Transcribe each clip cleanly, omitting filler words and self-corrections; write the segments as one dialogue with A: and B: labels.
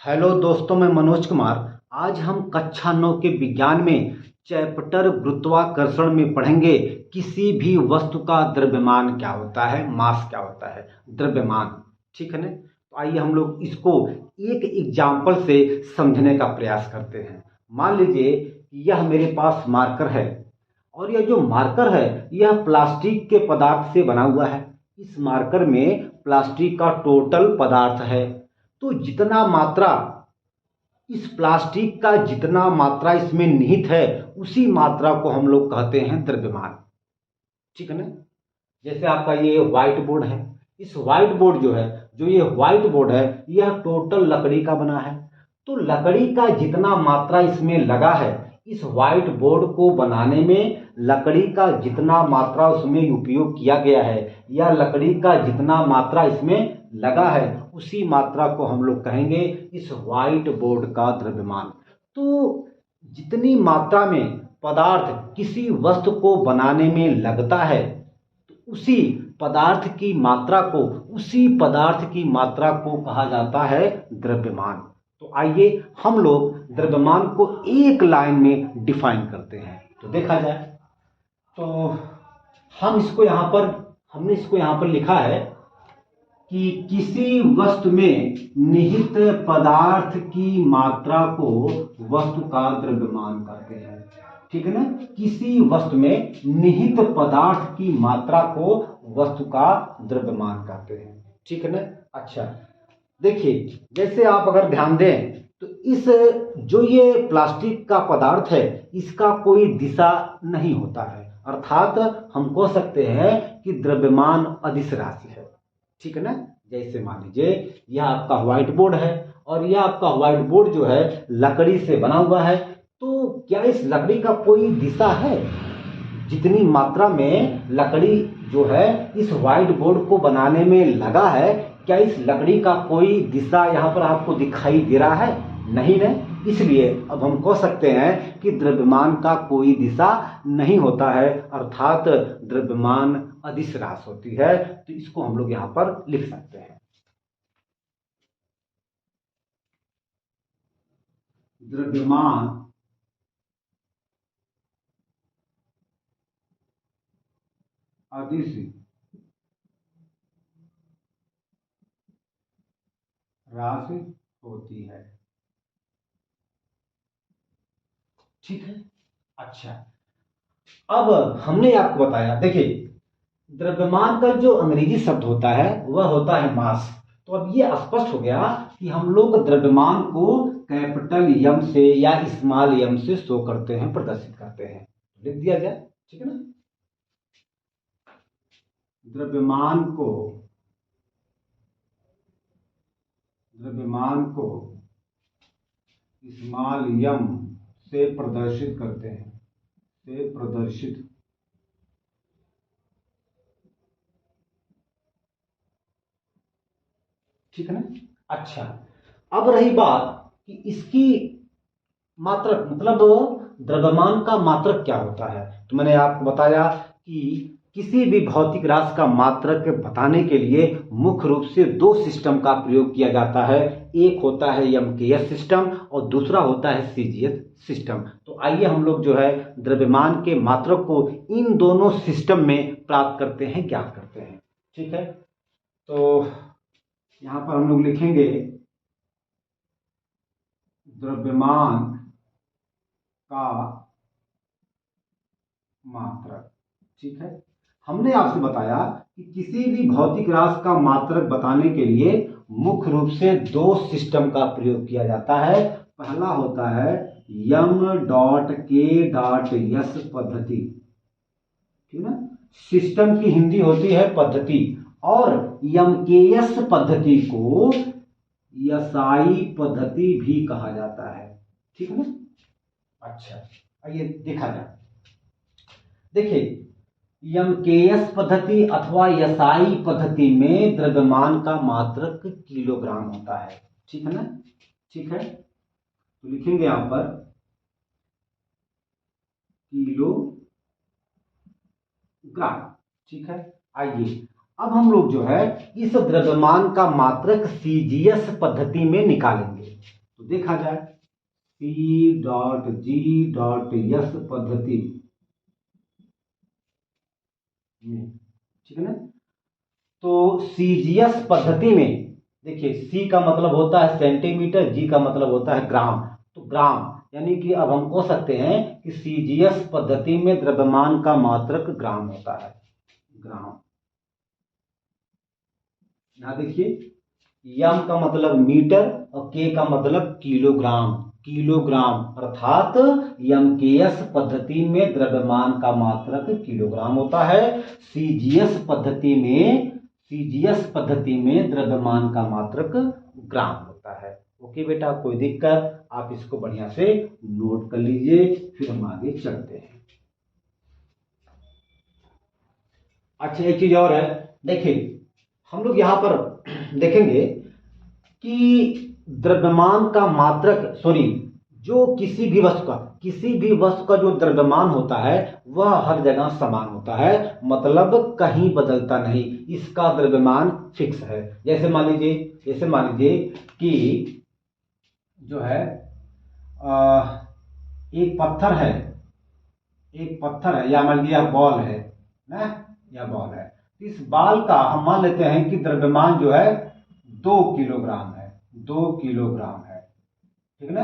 A: Hello दोस्तों, मैं मनोज कुमार। आज हम कक्षा 9 के विज्ञान में चैप्टर गुरुत्वाकर्षण में पढ़ेंगे किसी भी वस्तु का द्रव्यमान क्या होता है, मास क्या होता है, द्रव्यमान। ठीक है ना? तो आइए हम लोग इसको एक एग्जाम्पल से समझने का प्रयास करते हैं। मान लीजिए कि यह मेरे पास मार्कर है और यह जो मार्कर है यह प्लास्टिक के पदार्थ से बना हुआ है। इस मार्कर में प्लास्टिक का टोटल पदार्थ है। तो जितना मात्रा इस प्लास्टिक का जितना मात्रा इसमें निहित है उसी मात्रा को हम लोग कहते हैं द्रव्यमान। ठीक है ना? जैसे आपका ये व्हाइट बोर्ड है। इस व्हाइट बोर्ड जो ये व्हाइट बोर्ड है यह टोटल लकड़ी का बना है। तो लकड़ी का जितना मात्रा इसमें लगा है, इस व्हाइट बोर्ड को बनाने में लकड़ी का जितना मात्रा उसमें उपयोग किया गया है या लकड़ी का जितना मात्रा इसमें लगा है उसी मात्रा को हम लोग कहेंगे इस व्हाइट बोर्ड का द्रव्यमान। तो जितनी मात्रा में पदार्थ किसी वस्तु को बनाने में लगता है उसी उसी पदार्थ की मात्रा को कहा जाता है द्रव्यमान। तो आइए हम लोग द्रव्यमान को एक लाइन में डिफाइन करते हैं। तो देखा जाए तो हमने इसको यहाँ पर लिखा है कि किसी वस्तु में निहित पदार्थ की मात्रा को वस्तु का द्रव्यमान कहते हैं। ठीक है ना? किसी वस्तु में निहित पदार्थ की मात्रा को वस्तु का द्रव्यमान कहते हैं। ठीक है ना? अच्छा, देखिए, जैसे आप अगर ध्यान दें तो इस जो ये प्लास्टिक का पदार्थ है इसका कोई दिशा नहीं होता है, अर्थात हम कह सकते हैं कि द्रव्यमान अदिश राशि है। ठीक है ना? जैसे मान लीजिए यह आपका व्हाइट बोर्ड है और यह आपका व्हाइट बोर्ड जो है लकड़ी से बना हुआ है। तो क्या इस लकड़ी का कोई दिशा है? जितनी मात्रा में लकड़ी जो है इस व्हाइट बोर्ड को बनाने में लगा है, क्या इस लकड़ी का कोई दिशा यहाँ पर आपको दिखाई दे रहा है? नहीं ना? इसलिए अब हम कह सकते हैं कि द्रव्यमान का कोई दिशा नहीं होता है, अर्थात द्रव्यमान अदिश राशि होती है। तो इसको हम लोग यहाँ पर लिख सकते हैं, द्रव्यमान अदिश राशि होती है। ठीक है? अच्छा, अब हमने आपको बताया, देखिए, द्रव्यमान का जो अंग्रेजी शब्द होता है वह होता है मास। तो अब ये स्पष्ट हो गया कि हम लोग द्रव्यमान को कैपिटल यम से या स्मॉल यम से शो करते हैं, प्रदर्शित करते हैं। लिख दिया जाए। ठीक है ना? द्रव्यमान को स्मॉल यम से प्रदर्शित करते हैं, से प्रदर्शित। ठीक है ना? अच्छा, अब रही बात कि इसकी मात्रक, मतलब द्रव्यमान का मात्रक क्या होता है। तो मैंने आपको बताया कि किसी भी भौतिक राशि का मात्रक बताने के लिए मुख्य रूप से दो सिस्टम का प्रयोग किया जाता है। एक होता है एमकेएस सिस्टम और दूसरा होता है सीजीएस सिस्टम। तो आइए हम लोग जो है द्रव्यमान के मात्रक को इन दोनों सिस्टम में प्राप्त करते हैं, ज्ञात करते हैं। ठीक है? तो यहाँ पर हम लोग लिखेंगे द्रव्यमान का मात्रक। ठीक है? हमने आपसे बताया कि किसी भी भौतिक राशि का मात्रक बताने के लिए मुख्य रूप से दो सिस्टम का प्रयोग किया जाता है। पहला होता है यम डॉट के डॉट यस पद्धति। ठीक है? सिस्टम की हिंदी होती है पद्धति, और यम के यस पद्धति को यसाई पद्धति भी कहा जाता है। ठीक है ना? अच्छा, आइए देखा जाए। देखिए, यमकेएस पद्धति अथवा यसाई पद्धति में द्रव्यमान का मात्रक किलोग्राम होता है। ठीक है ना? ठीक है, तो लिखेंगे यहां पर किलोग्राम। ठीक है, आइए अब हम लोग जो है इस द्रव्यमान का मात्रक सीजीएस पद्धति में निकालेंगे। तो देखा जाए C dot G dot S पद्धति में, ठीक है ना। तो सीजीएस पद्धति में देखिए C का मतलब होता है सेंटीमीटर, G का मतलब होता है ग्राम। तो ग्राम यानी कि अब हम कह सकते हैं कि सीजीएस पद्धति में द्रव्यमान का मात्रक ग्राम होता है, ग्राम। यहां देखिए यम का मतलब मीटर और के का मतलब किलोग्राम, किलोग्राम अर्थात एमकेएस पद्धति में द्रव्यमान का मात्रक किलोग्राम होता है। सीजीएस पद्धति में द्रव्यमान का मात्रक ग्राम होता है। ओके बेटा, कोई दिक्कत? आप इसको बढ़िया से नोट कर लीजिए, फिर हम आगे चलते हैं। अच्छा एक चीज और है, देखिए हम लोग यहां पर देखेंगे कि द्रव्यमान का मात्रक जो किसी भी वस्तु का जो द्रव्यमान होता है वह हर जगह समान होता है, मतलब कहीं बदलता नहीं, इसका द्रव्यमान फिक्स है। जैसे मान लीजिए कि जो है एक पत्थर है या मान लीजिए बॉल है ना, या बॉल है। इस बॉल का हम मान लेते हैं कि द्रव्यमान जो है 2 किलोग्राम है, 2 किलोग्राम है, ठीक है ना।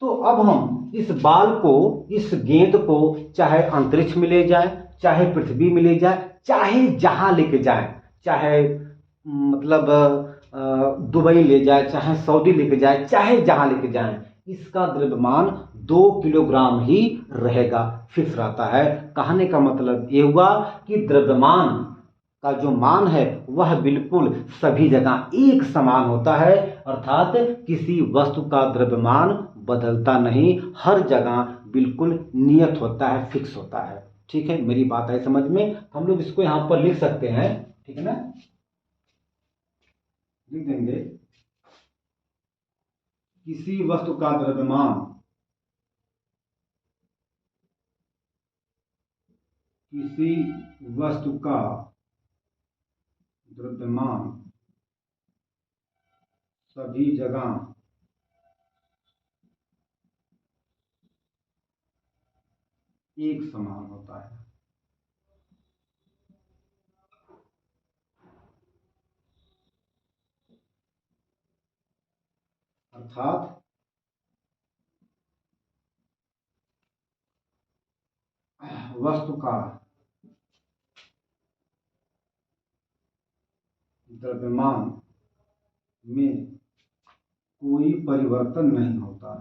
A: तो अब हम इस गेंद को चाहे अंतरिक्ष में ले जाए, चाहे पृथ्वी में ले जाए, चाहे जहां लेके जाए, चाहे मतलब दुबई ले जाए, चाहे सऊदी लेके जाए, चाहे जहां लेके जाए, इसका द्रव्यमान 2 किलोग्राम ही रहेगा, फिक्स रहता है। कहने का मतलब ये हुआ कि द्रव्यमान का जो मान है वह बिल्कुल सभी जगह एक समान होता है, अर्थात किसी वस्तु का द्रव्यमान बदलता नहीं, हर जगह बिल्कुल नियत होता है, फिक्स होता है। ठीक है, मेरी बात है समझ में? हम लोग इसको यहां पर लिख सकते हैं, ठीक है ना, लिख देंगे किसी वस्तु का द्रव्यमान सभी जगह एक समान होता है। अर्थात वस्तु का द्रव्यमान में कोई परिवर्तन नहीं होता,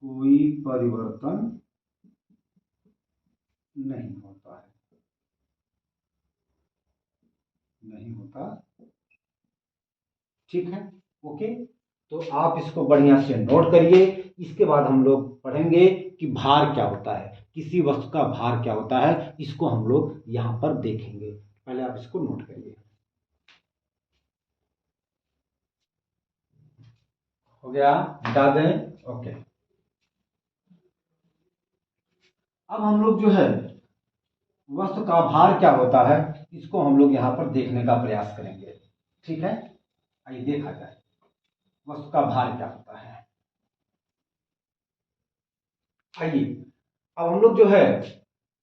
A: कोई परिवर्तन नहीं होता है, नहीं होता। ठीक है, ओके। तो आप इसको बढ़िया से नोट करिए। इसके बाद हम लोग पढ़ेंगे कि भार क्या होता है, किसी वस्तु का भार क्या होता है, इसको हम लोग यहां पर देखेंगे। पहले आप इसको नोट करिए। हो गया, हटा दें, ओके। अब हम लोग जो है वस्तु का भार क्या होता है इसको हम लोग यहां पर देखने का प्रयास करेंगे। ठीक है, आइए देखा जाए वस्तु का भार क्या होता है। आइए अब हम लोग जो है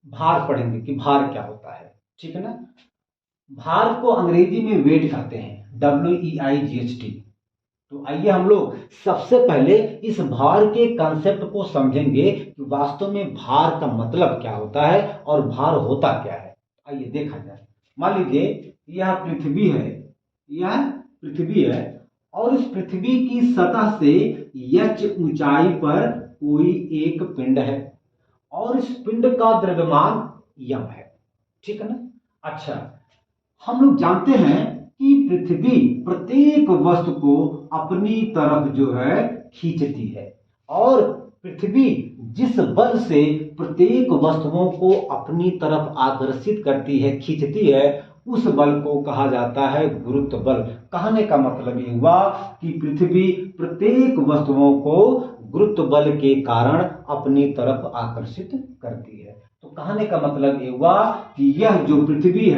A: भार पढ़ेंगे कि भार क्या होता है। ठीक है ना, भार को अंग्रेजी में वेट कहते हैं, WEIGHT। तो आइए हम लोग सबसे पहले इस भार के कंसेप्ट को समझेंगे कि वास्तव में भार का मतलब क्या होता है और भार होता क्या है। आइए देखा जाए। मान लीजिए यह पृथ्वी है, यह पृथ्वी है और इस पृथ्वी की सतह से h ऊंचाई पर कोई एक पिंड है और इस पिंड का द्रव्यमान यम है। ठीक है ना। अच्छा, हम लोग जानते हैं कि पृथ्वी प्रत्येक वस्तु को अपनी तरफ जो है खींचती है और पृथ्वी जिस बल से प्रत्येक वस्तुओं को अपनी तरफ आकर्षित करती है, खींचती है, उस बल को कहा जाता है गुरुत्व बल। कहने का मतलब ये हुआ कि पृथ्वी प्रत्येक वस्तुओं को गुरुत्व बल के कारण अपनी तरफ आकर्षित करती है। तो कहने का मतलब ये हुआ कि यह जो पृथ्वी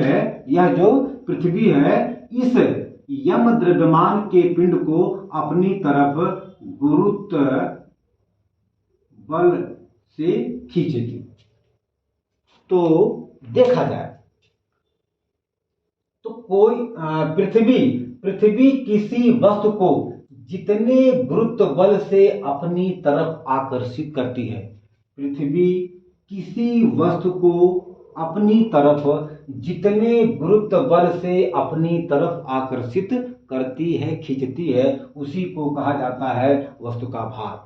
A: है इस यम द्रव्यमान के पिंड को अपनी तरफ गुरुत्व बल से खींचेगी। तो देखा जाए तो कोई पृथ्वी किसी वस्तु को जितने गुरुत्व बल से अपनी तरफ आकर्षित करती है, पृथ्वी किसी वस्तु को अपनी तरफ जितने गुरुत्व बल से अपनी तरफ आकर्षित करती है, खींचती है, उसी को कहा जाता है वस्तु का भार।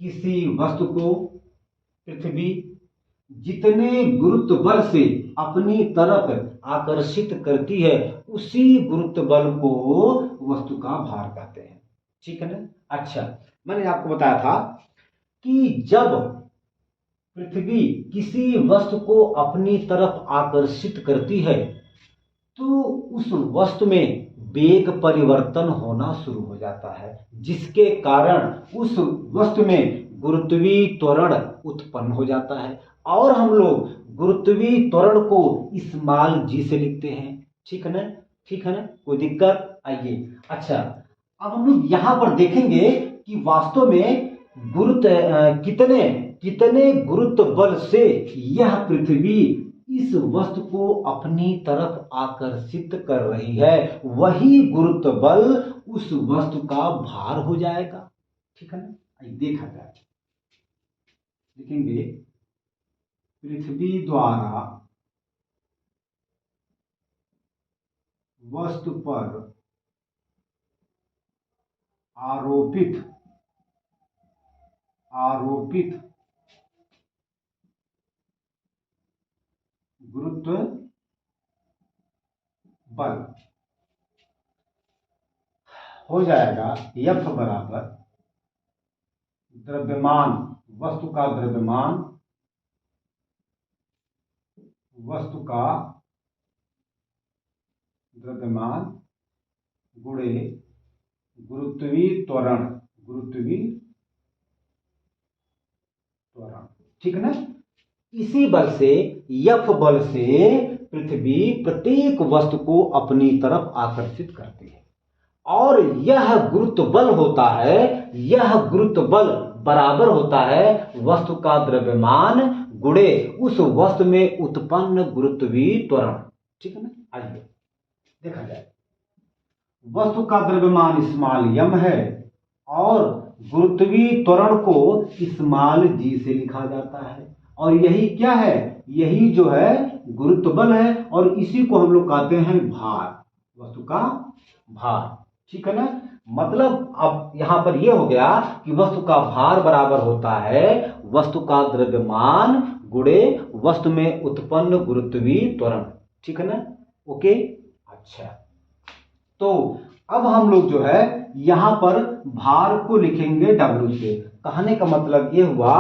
A: किसी वस्तु को पृथ्वी जितने गुरुत्व बल से अपनी तरफ आकर्षित करती है, उसी गुरुत्व बल को वस्तु का भार कहते हैं। ठीक है ना। अच्छा, मैंने आपको बताया था कि जब पृथ्वी किसी वस्तु को अपनी तरफ आकर्षित करती है तो उस वस्तु में वेग परिवर्तन होना शुरू हो जाता है, जिसके कारण उस वस्तु में गुरुत्वीय त्वरण उत्पन्न हो जाता है और हम लोग गुरुत्वीय त्वरण को स्मॉल जी से लिखते हैं। ठीक है ना, कोई दिक्कत? आइए, अच्छा, अब हम लोग यहां पर देखेंगे कि वास्तव में कितने गुरुत्व बल से यह पृथ्वी इस वस्तु को अपनी तरफ आकर्षित कर रही है, वही गुरुत्व बल उस वस्तु का भार हो जाएगा। ठीक है ना। आइए देखा जाए, देखेंगे पृथ्वी द्वारा वस्तु पर आरोपित गुरुत्व बल हो जाएगा F बराबर द्रव्यमान, वस्तु का द्रव्यमान गुणे गुरुत्वीय त्वरण। ठीक है ना। इसी बल से, F बल से पृथ्वी प्रत्येक वस्तु को अपनी तरफ आकर्षित करती है और यह गुरुत्व बल बराबर होता है वस्तु का द्रव्यमान गुणे उस वस्तु में उत्पन्न गुरुत्वीय त्वरण। ठीक है ना। आइए देखा जाए, वस्तु का द्रव्यमान स्मॉल m है और गुरुत्वीय त्वरण को स्मॉल g से लिखा जाता है और यही क्या है, यही जो है गुरुत्व बल है और इसी को हम लोग कहते हैं भार, वस्तु का भार। ठीक है ना। मतलब अब यहां पर यह हो गया कि वस्तु का भार बराबर होता है वस्तु का द्रव्यमान गुणे वस्तु में उत्पन्न गुरुत्वीय त्वरण। ठीक है ना। ओके, अच्छा, तो अब हम लोग जो है यहां पर भार को लिखेंगे W से। कहने का मतलब यह हुआ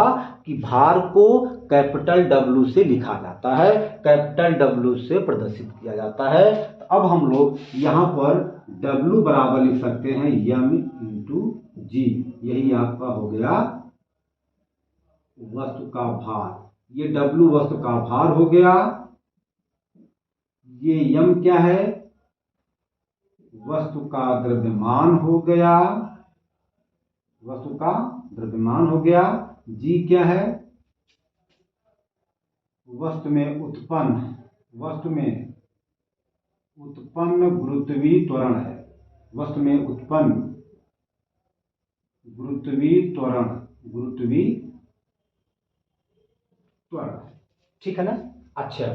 A: कि भार को कैपिटल W से लिखा जाता है, कैपिटल W से प्रदर्शित किया जाता है। तो अब हम लोग यहां पर W बराबर लिख सकते हैं m इंटू जी। यही आपका हो गया वस्तु का भार। ये W वस्तु का भार हो गया, ये m क्या है, वस्तु का द्रव्यमान हो गया, g क्या है, वस्तु में उत्पन्न गुरुत्वीय त्वरण है, गुरुत्वीय त्वरण। ठीक है ना। अच्छा,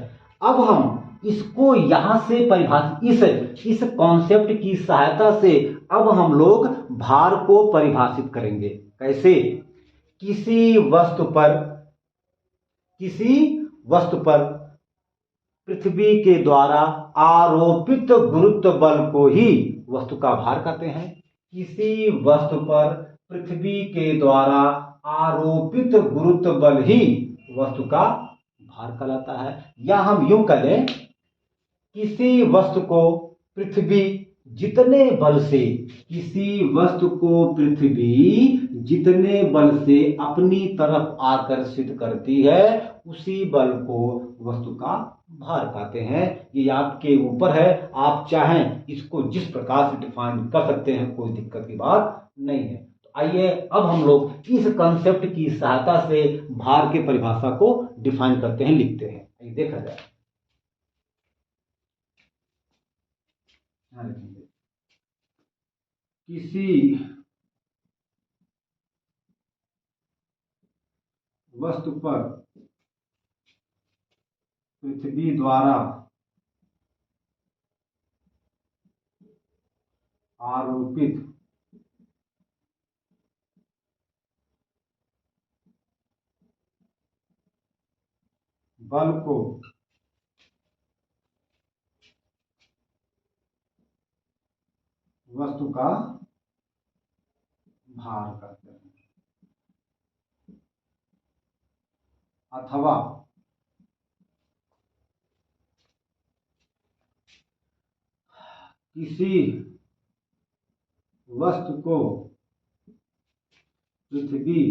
A: अब हम इसको यहां से परिभाषित, इस कॉन्सेप्ट की सहायता से अब हम लोग भार को परिभाषित करेंगे। कैसे? किसी वस्तु पर पृथ्वी के द्वारा आरोपित गुरुत्व बल को ही वस्तु का भार कहते हैं। किसी वस्तु पर पृथ्वी के द्वारा आरोपित गुरुत्व बल ही वस्तु का भार कहलाता है। या हम यूं कहें, किसी वस्तु को पृथ्वी जितने बल से अपनी तरफ आकर्षित करती है, उसी बल को वस्तु का भार कहते हैं। ये आपके ऊपर है, आप चाहें इसको जिस प्रकार से डिफाइन कर सकते हैं, कोई दिक्कत की बात नहीं है। तो आइए अब हम लोग इस कंसेप्ट की सहायता से भार की परिभाषा को डिफाइन करते हैं, लिखते हैं। आइए देखा जाए। किसी वस्तु पर पृथ्वी द्वारा आरोपित बल को वस्तु का भार कहते हैं। अथवा किसी वस्तु को पृथ्वी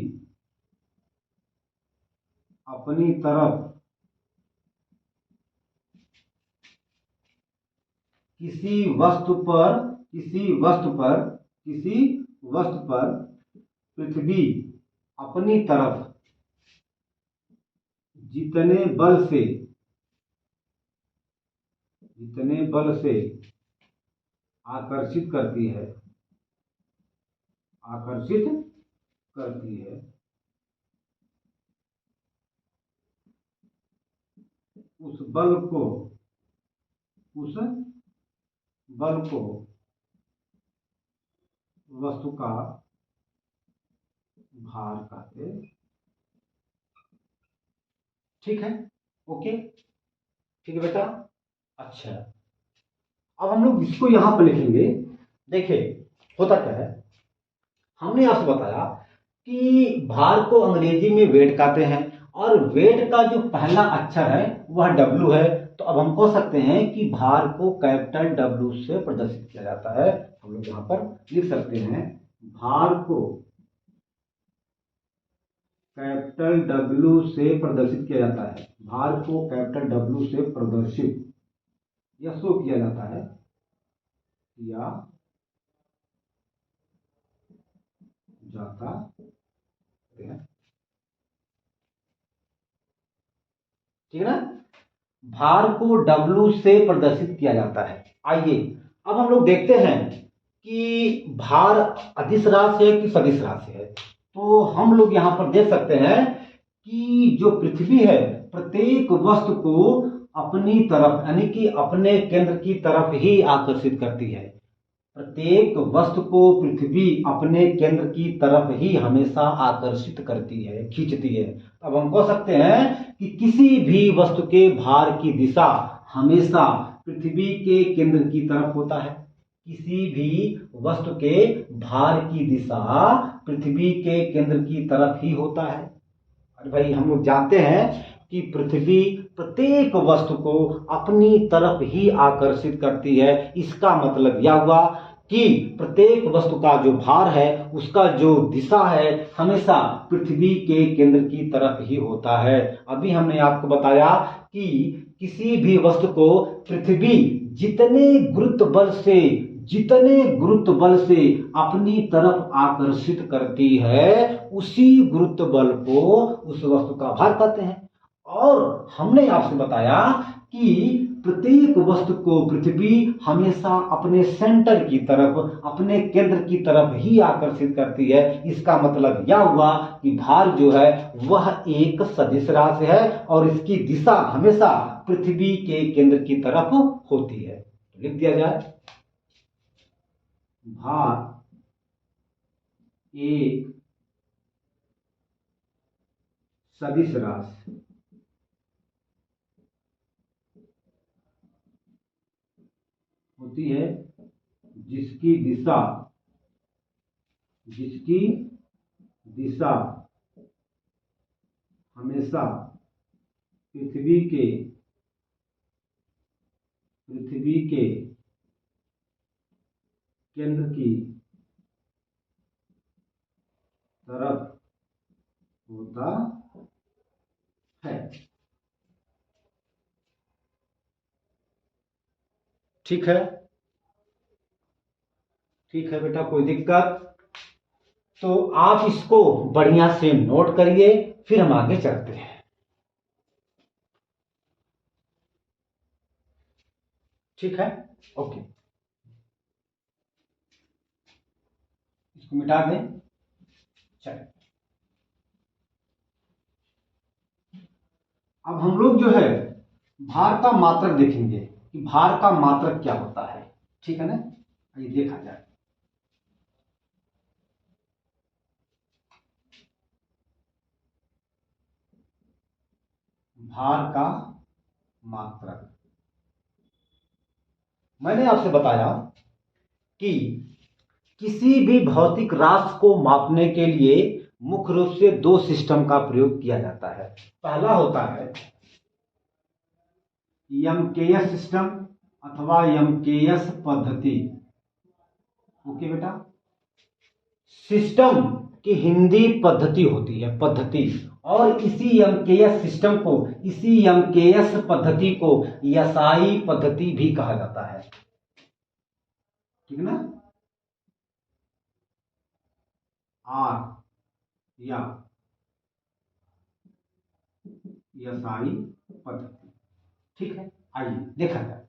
A: अपनी तरफ किसी वस्तु पर पृथ्वी अपनी तरफ जितने बल से आकर्षित करती है उस बल को वस्तु का भार कहते हैं। ठीक है, ओके, ठीक है बेटा। अच्छा, अब हम लोग इसको यहां पर लिखेंगे। देखिए होता क्या है, हमने आपसे बताया कि भार को अंग्रेजी में वेट कहते हैं, और वेट का जो पहला अक्षर है वह W है। तो अब हम कह सकते हैं कि भार को कैपिटल W से प्रदर्शित किया जाता है। हम लोग यहां पर लिख सकते हैं, भार को कैपिटल W से प्रदर्शित किया जाता है। भार को कैपिटल W से प्रदर्शित या शो किया जाता है, किया जाता है। ठीक है ना, भार को W से प्रदर्शित किया जाता है। आइए अब हम लोग देखते हैं कि भार अदिश राशि है कि सदिश राशि है। तो हम लोग यहां पर देख सकते हैं कि जो पृथ्वी है प्रत्येक वस्तु को अपनी तरफ यानी कि अपने केंद्र की तरफ ही आकर्षित करती है। प्रत्येक वस्तु को पृथ्वी अपने केंद्र की तरफ ही हमेशा आकर्षित करती है, खींचती है। अब हम कह सकते हैं कि किसी भी वस्तु के भार की दिशा हमेशा पृथ्वी के केंद्र की तरफ होता है। किसी भी वस्तु के भार की दिशा पृथ्वी के केंद्र की तरफ ही होता है। अरे भाई, हम लोग जानते हैं कि पृथ्वी प्रत्येक वस्तु को अपनी तरफ ही आकर्षित करती है। इसका मतलब यह हुआ कि प्रत्येक वस्तु का जो भार है उसका जो दिशा है हमेशा पृथ्वी के केंद्र की तरफ ही होता है। अभी हमने आपको बताया कि किसी भी वस्तु को पृथ्वी जितने गुरुत्व बल से अपनी तरफ आकर्षित करती है, उसी गुरुत्व बल को उस वस्तु का भार कहते हैं। और हमने आपसे बताया कि प्रत्येक वस्तु को पृथ्वी हमेशा अपने सेंटर की तरफ, अपने केंद्र की तरफ ही आकर्षित करती है। इसका मतलब यह हुआ कि भार जो है वह एक सदिश राशि है और इसकी दिशा हमेशा पृथ्वी के केंद्र की तरफ होती है। लिख दिया जाए, भार एक सदिश राशि होती है जिसकी दिशा हमेशा पृथ्वी के केंद्र की तरफ होता है। ठीक है, ठीक है बेटा, कोई दिक्कत? तो आप इसको बढ़िया से नोट करिए, फिर हम आगे चलते हैं। ठीक है, ओके, इसको मिटा दें। चलिए, अब हम लोग जो है भार का मात्रक देखेंगे कि भार का मात्रक क्या होता है। ठीक है ना, ये देखा जाए। भार का मात्रक, मैंने आपसे बताया कि किसी भी भौतिक राशि को मापने के लिए मुख्य रूप से दो सिस्टम का प्रयोग किया जाता है। पहला होता है एमकेएस सिस्टम अथवा एमकेएस पद्धति। ओके बेटा, सिस्टम की हिंदी पद्धति होती है, पद्धति। और इसी एमकेएस सिस्टम को, इसी एमकेएस पद्धति को यसाई पद्धति भी कहा जाता है। ठीक है ना, आर या यसाई पद्धति। ठीक है, आइए देखा जाए।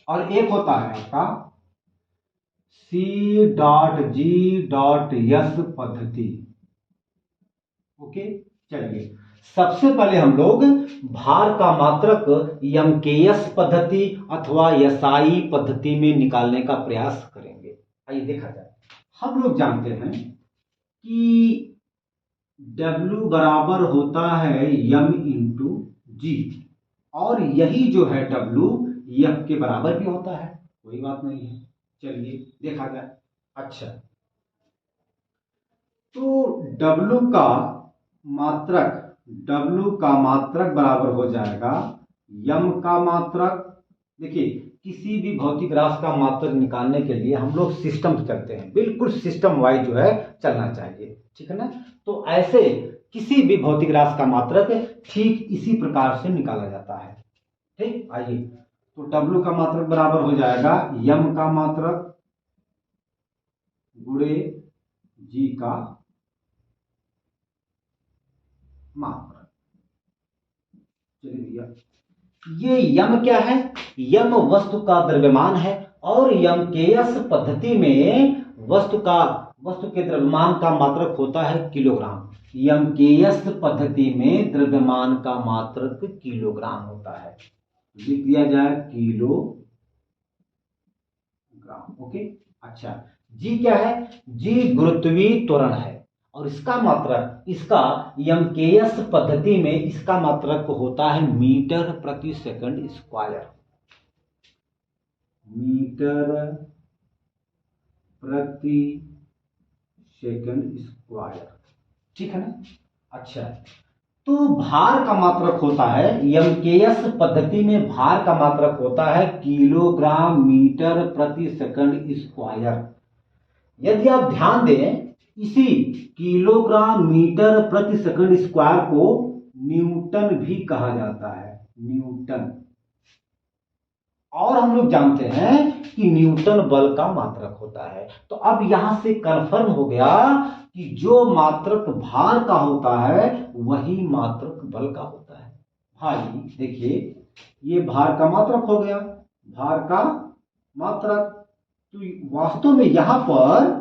A: और एक होता है आपका C.G.S पद्धति। ओके, चलिए सबसे पहले हम लोग भार का मात्रक एमकेएस पद्धति अथवा यसाई पद्धति में निकालने का प्रयास करेंगे। आइए देखा जाए। हम लोग जानते हैं कि W बराबर होता है M इंटू जी, और यही जो है W F के बराबर भी होता है, कोई बात नहीं है। चलिए देखा जाए। अच्छा, तो W का मात्रक, W का मात्रक बराबर हो जाएगा M का मात्रक। देखिए, किसी भी भौतिक राशि का मात्रक निकालने के लिए हम लोग सिस्टम चलते हैं, बिल्कुल सिस्टम वाइज जो है चलना चाहिए। ठीक है ना, तो ऐसे किसी भी भौतिक राशि का मात्रक ठीक इसी प्रकार से निकाला जाता है। ठीक, आइए, तो W का मात्रक बराबर हो जाएगा M का मात्रक गुणे G का मात्रक। चलिए भैया, ये यम क्या है? यम वस्तु का द्रव्यमान है, और एमकेएस पद्धति में वस्तु के द्रव्यमान का मात्रक होता है किलोग्राम। एमकेएस पद्धति में द्रव्यमान का मात्रक किलोग्राम होता है, लिख दिया जाए किलोग्राम। ओके, अच्छा, जी क्या है? जी गुरुत्वीय त्वरण है, और इसका मात्रक, इसका एमकेएस पद्धति में इसका मात्रक होता है मीटर प्रति सेकंड स्क्वायर। मीटर प्रति सेकंड स्क्वायर। ठीक है ना, अच्छा, तो भार का मात्रक होता है, एमकेएस पद्धति में भार का मात्रक होता है किलोग्राम मीटर प्रति सेकंड स्क्वायर। यदि आप ध्यान दें, इसी किलोग्राम मीटर प्रति सेकंड स्क्वायर को न्यूटन भी कहा जाता है, न्यूटन। और हम लोग जानते हैं कि न्यूटन बल का मात्रक होता है। तो अब यहां से कंफर्म हो गया कि जो मात्रक भार का होता है वही मात्रक बल का होता है। भाई देखिए, ये भार का मात्रक हो गया, भार का मात्रक। तो वास्तव में यहां पर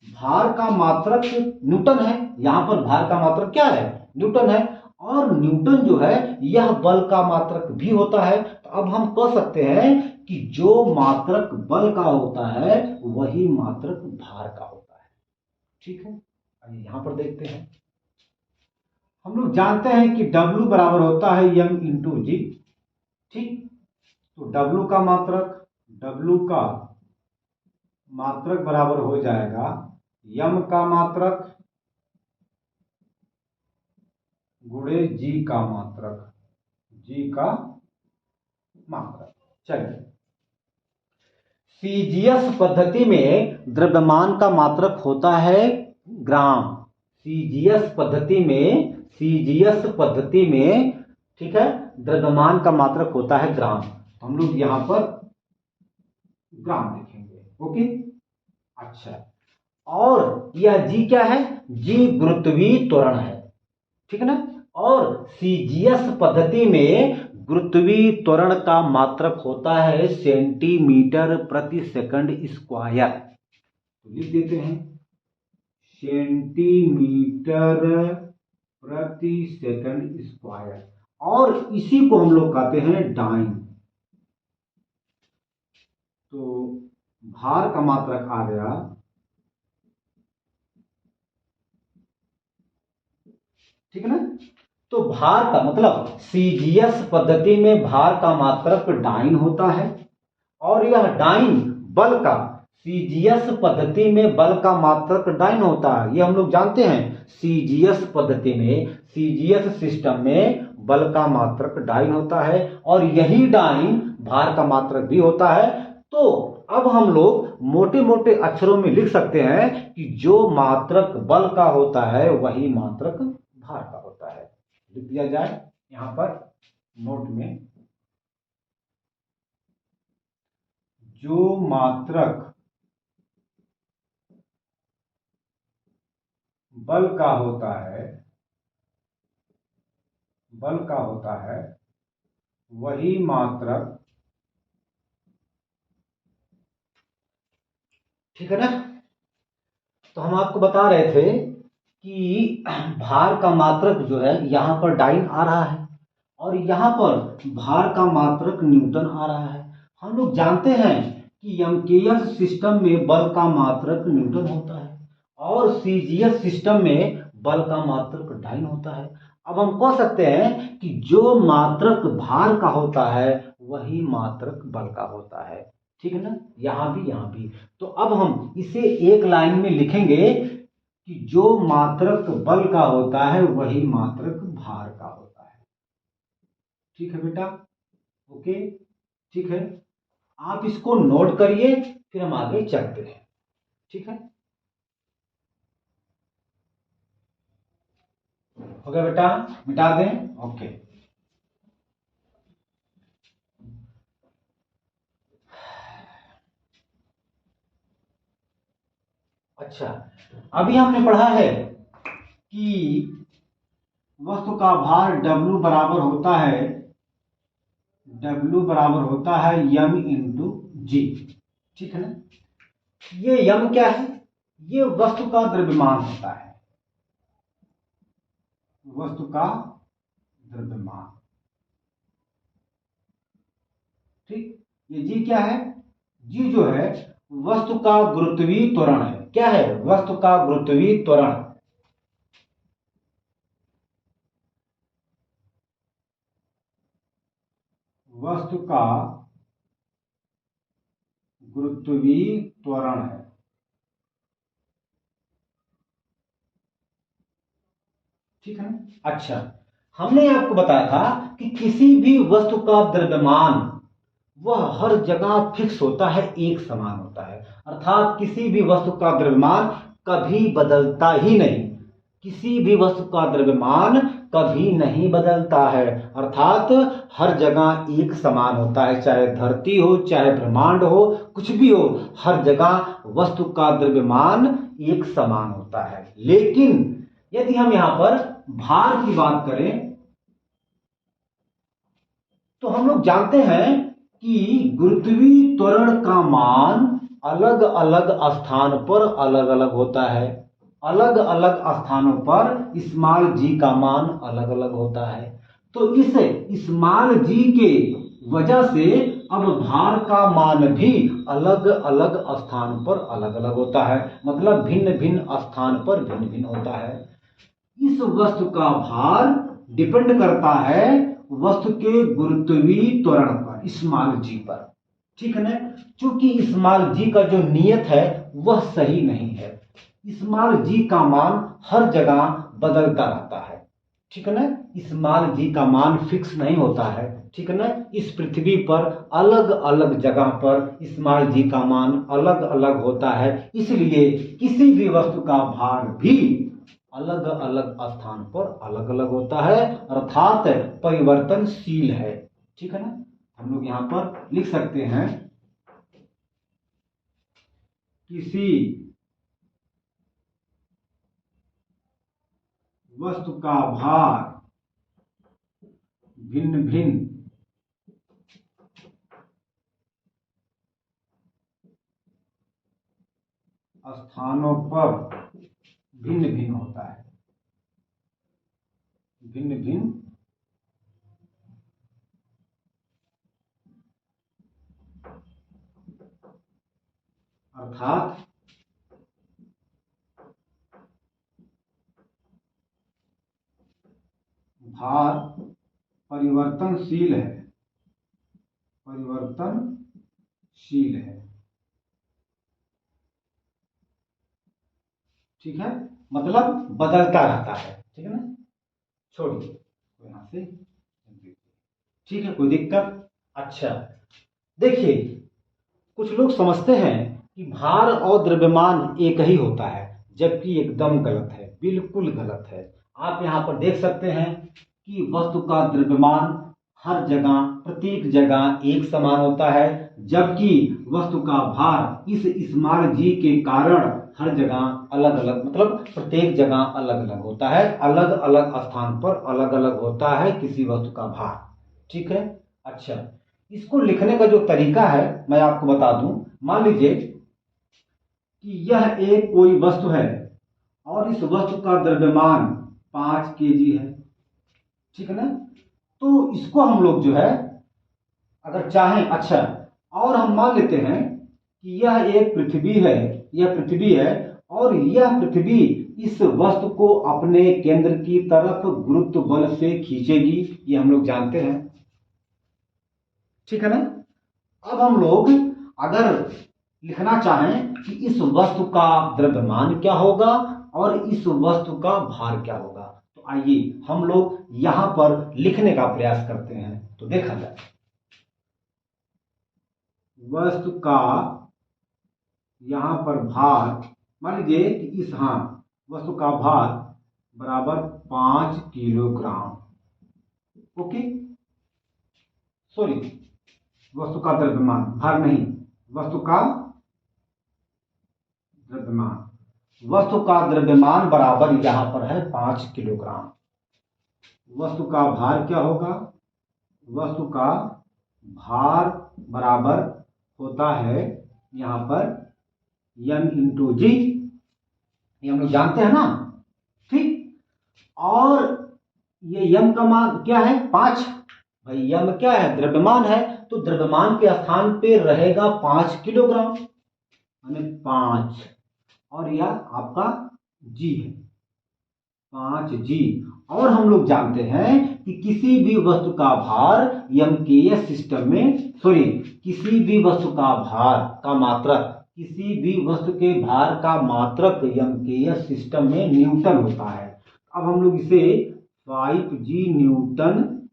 A: भार का मात्रक न्यूटन है, यहां पर भार का मात्रक क्या है? न्यूटन है। और न्यूटन जो है यह बल का मात्रक भी होता है। तो अब हम कह सकते हैं कि जो मात्रक बल का होता है वही मात्रक भार का होता है। ठीक है, आइए यहां पर देखते हैं। हम लोग जानते हैं कि W बराबर होता है M इंटू जी। ठीक, तो W का मात्रक बराबर हो जाएगा M का मात्रक गुणे G का मात्रक, G का मात्रक। चलिए, सीजीएस पद्धति में द्रव्यमान का मात्रक होता है ग्राम। सीजीएस पद्धति में ठीक है, द्रव्यमान का मात्रक होता है ग्राम। हम लोग यहां पर ग्राम लिखेंगे। ओके, अच्छा, और यह जी क्या है? जी गुरुत्वीय त्वरण है, ठीक है ना। और सीजीएस पद्धति में गुरुत्वीय त्वरण का मात्रक होता है सेंटीमीटर प्रति सेकंड स्क्वायर। तो लिख देते हैं सेंटीमीटर प्रति सेकंड स्क्वायर, और इसी को हम लोग कहते हैं डाइन। तो भार का मात्रक आ गया, ठीक है ना। तो भार का मतलब सीजीएस पद्धति में भार का मात्रक डाइन होता है, और यह डाइन बल का, सीजीएस पद्धति में बल का मात्रक डाइन होता है, ये हम लोग जानते हैं। सीजीएस पद्धति में, सीजीएस सिस्टम में बल का मात्रक डाइन होता है, और यही डाइन भार का मात्रक भी होता है। तो अब हम लोग मोटे मोटे अक्षरों में लिख सकते हैं कि जो मात्रक बल का होता है वही मात्रक भार का होता है। लिख दिया जाए यहां पर नोट में, जो मात्रक बल का होता है, बल का होता है वही मात्रक, ठीक है ना। तो हम आपको बता रहे थे कि भार का मात्रक जो है यहां पर डाइन आ रहा है, और यहां पर भार का मात्रक न्यूटन आ रहा है। हम लोग जानते हैं कि एमकेएस सिस्टम में बल का मात्रक न्यूटन होता है, और सीजीएस सिस्टम में बल का मात्रक डाइन होता है। अब हम कह सकते हैं कि जो मात्रक भार का होता है वही मात्रक बल का होता है, ठीक है ना। यहां भी, यहां भी। तो अब हम इसे एक लाइन में लिखेंगे कि जो मात्रक बल का होता है वही मात्रक भार का होता है, ठीक है बेटा। ओके, ठीक है, आप इसको नोट करिए, फिर हम आगे चलते हैं, ठीक है। हो गया बेटा, मिटा दें। ओके, अच्छा, अभी हमने पढ़ा है कि वस्तु का भार W बराबर होता है, W बराबर होता है m इंटू जी, ठीक है ना। ये m क्या है? ये वस्तु का द्रव्यमान होता है, वस्तु का द्रव्यमान, ठीक। ये जी क्या है? जी जो है वस्तु का गुरुत्वीय त्वरण है। क्या है? वस्तु का गुरुत्वीय त्वरण, वस्तु का गुरुत्वीय त्वरण है, ठीक है ना। अच्छा, हमने आपको बताया था कि किसी भी वस्तु का द्रव्यमान वह हर जगह फिक्स होता है, एक समान होता है। अर्थात किसी भी वस्तु का द्रव्यमान कभी बदलता ही नहीं, किसी भी वस्तु का द्रव्यमान कभी नहीं बदलता है, अर्थात हर जगह एक समान होता है। चाहे धरती हो, चाहे ब्रह्मांड हो, कुछ भी हो, हर जगह वस्तु का द्रव्यमान एक समान होता है। लेकिन यदि हम यहां पर भार की बात करें तो हम लोग जानते हैं कि गुरुत्वीय त्वरण का मान अलग अलग स्थान पर अलग अलग होता है। अलग अलग स्थानों पर स्मॉल जी का मान अलग अलग होता है। तो इस स्मॉल जी के वजह से अब भार का मान भी अलग अलग स्थान पर अलग अलग होता है, मतलब भिन्न भिन्न स्थान पर भिन्न भिन्न होता है। इस वस्तु का भार डिपेंड करता है वस्तु के गुरुत्वीय त्वरण पर, स्मॉल जी पर, ठीक है ना। क्योंकि स्मॉल जी का जो नियत है वह सही नहीं है, स्मॉल जी का मान हर जगह बदलता रहता है, ठीक है ना। स्मॉल जी का मान फिक्स नहीं होता है, ठीक है ना। इस पृथ्वी पर अलग अलग जगह पर स्मॉल जी का मान अलग अलग होता है, इसलिए किसी भी वस्तु का भार भी अलग अलग स्थान पर अलग अलग होता है, अर्थात परिवर्तनशील है, ठीक है ना। हम लोग यहां पर लिख सकते हैं किसी वस्तु का भार भिन्न भिन्न स्थानों पर भिन्न भिन्न होता है, भिन्न भिन्न अर्थात भार परिवर्तनशील है, परिवर्तनशील है। ठीक है, मतलब बदलता रहता है। ठीक है ना, छोड़िए यहां से। ठीक है, कोई दिक्कत? अच्छा, देखिए कुछ लोग समझते हैं कि भार और द्रव्यमान एक ही होता है, जबकि एकदम गलत है, बिल्कुल गलत है। आप यहाँ पर देख सकते हैं कि वस्तु का द्रव्यमान हर जगह प्रत्येक जगह एक समान होता है, जबकि वस्तु का भार इस स्मॉल जी के कारण हर जगह अलग अलग, मतलब प्रत्येक जगह अलग अलग होता है, अलग अलग स्थान पर अलग अलग होता है किसी वस्तु का भार। ठीक है, अच्छा, इसको लिखने का जो तरीका है मैं आपको बता दूं। मान लीजिए कि यह एक कोई वस्तु है और इस वस्तु का द्रव्यमान 5 केजी है। ठीक है ना, तो इसको हम लोग जो है अगर चाहें, अच्छा, और हम मान लेते हैं कि यह एक पृथ्वी है, यह पृथ्वी है और यह पृथ्वी इस वस्तु को अपने केंद्र की तरफ गुरुत्व बल से खींचेगी, ये हम लोग जानते हैं। ठीक है ना, अब हम लोग अगर लिखना चाहें कि इस वस्तु का द्रव्यमान क्या होगा और इस वस्तु का भार क्या होगा, तो आइए हम लोग यहां पर लिखने का प्रयास करते हैं। तो देखा जाए, वस्तु का यहां पर भार, मान लीजिए कि इस, हाँ, वस्तु का भार बराबर 5 किलोग्राम। ओके, सॉरी, वस्तु का द्रव्यमान, भार नहीं, वस्तु का द्रव्यमान, वस्तु का द्रव्यमान बराबर यहां पर है 5 किलोग्राम। वस्तु का भार क्या होगा? वस्तु का भार बराबर होता है यहां पर m इंटू जी, ये हम लोग जानते हैं ना। ठीक, और ये m का मान क्या है? 5। भाई m क्या है? द्रव्यमान है, तो द्रव्यमान के स्थान पे रहेगा 5 किलोग्राम, यानी 5, और यह आपका जी है, 5 जी। और हम लोग जानते हैं कि किसी भी वस्तु का भार एमकेएस सिस्टम में, सॉरी, किसी भी वस्तु का भार का मात्रक, किसी भी वस्तु के भार का मात्रक एमकेएस सिस्टम में न्यूटन होता है। अब हम लोग इसे 5G न्यूटन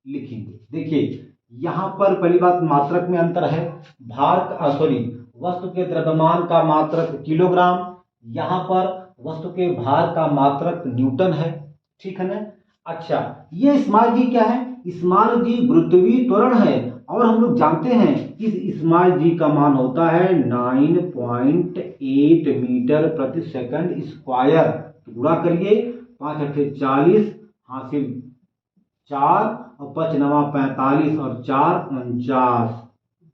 A: लिखेंगे। देखिए यहां पर पहली बात मात्रक में अंतर है, भार, सॉरी, वस्तु के द्रव्यमान का मात्रक किलोग्राम, यहां पर वस्तु के भार का मात्रक न्यूटन है। ठीक है ना, अच्छा, ये स्मॉल जी क्या है? स्मॉल जी गुरुत्वीय त्वरण है, और हम लोग जानते हैं इस स्मॉल जी का मान होता है 9.8 मीटर प्रति सेकंड स्क्वायर। तो गुणा करिए, 5 अठे 40, हासिल 4 और 5 नवा 45 और 4 49,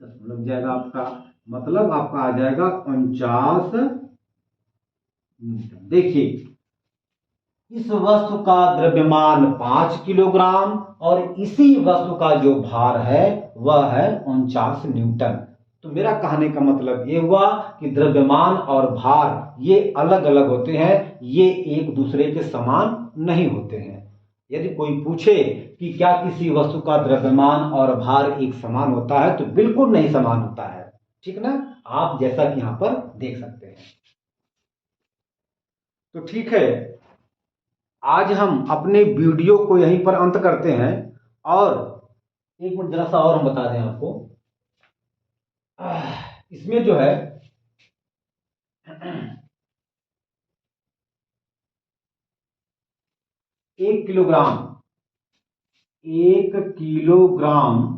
A: 10 लग जाएगा आपका, मतलब आपका आ जाएगा 49 मीटर। देखिए इस वस्तु का द्रव्यमान 5 किलोग्राम और इसी वस्तु का जो भार है वह है 49 न्यूटन। तो मेरा कहने का मतलब ये हुआ कि द्रव्यमान और भार ये अलग अलग होते हैं, ये एक दूसरे के समान नहीं होते हैं। यदि कोई पूछे कि क्या किसी वस्तु का द्रव्यमान और भार एक समान होता है, तो बिल्कुल नहीं समान होता है। ठीक ना, आप जैसा कि यहां पर देख सकते हैं। तो ठीक है, आज हम अपने वीडियो को यहीं पर अंत करते हैं। और एक मिनट जरा सा और हम बता दें आपको, इसमें जो है 1 किलोग्राम, 1 किलोग्राम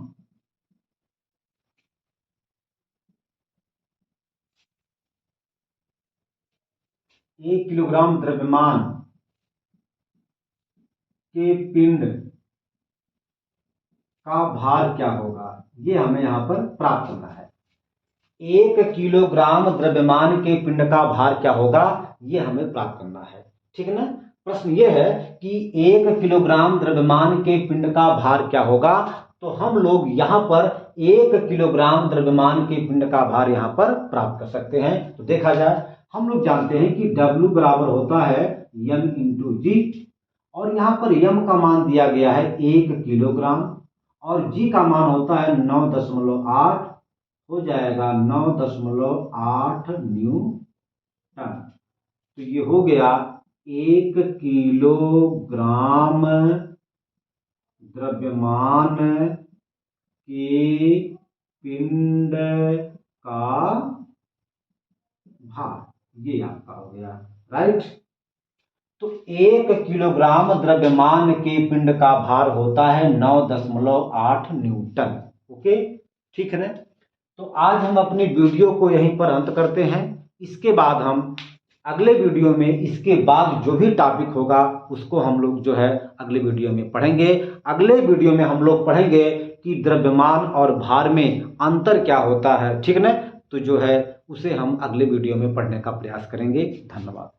A: 1 किलोग्राम द्रव्यमान के पिंड का भार क्या होगा, ये हमें यहां पर प्राप्त करना है। 1 किलोग्राम द्रव्यमान के पिंड का भार क्या होगा, ये हमें प्राप्त करना है। ठीक है ना। प्रश्न ये है कि 1 किलोग्राम द्रव्यमान के पिंड का भार क्या होगा, तो हम लोग यहां पर 1 किलोग्राम द्रव्यमान के पिंड का भार यहां पर प्राप्त कर सकते हैं। तो देखा जाए, हम लोग जानते हैं कि W बराबर होता है m इंटू जी, और यहां पर m का मान दिया गया है 1 किलोग्राम और g का मान होता है 9.8, हो जाएगा 9.8 न्यूटन। तो ये हो गया 1 किलोग्राम द्रव्यमान के पिंड का भार, ये आपका हो गया। राइट। तो 1 किलोग्राम द्रव्यमान के पिंड का भार होता है 9.8 न्यूटन। ओके, ठीक है ना। तो आज हम अपनी वीडियो को यहीं पर अंत करते हैं। इसके बाद हम अगले वीडियो में इसके बाद जो भी टॉपिक होगा उसको हम लोग जो है अगले वीडियो में पढ़ेंगे। अगले वीडियो में हम लोग पढ़ेंगे कि द्रव्यमान और भार में अंतर क्या होता है। ठीक है ना। तो जो है उसे हम अगले वीडियो में पढ़ने का प्रयास करेंगे। धन्यवाद।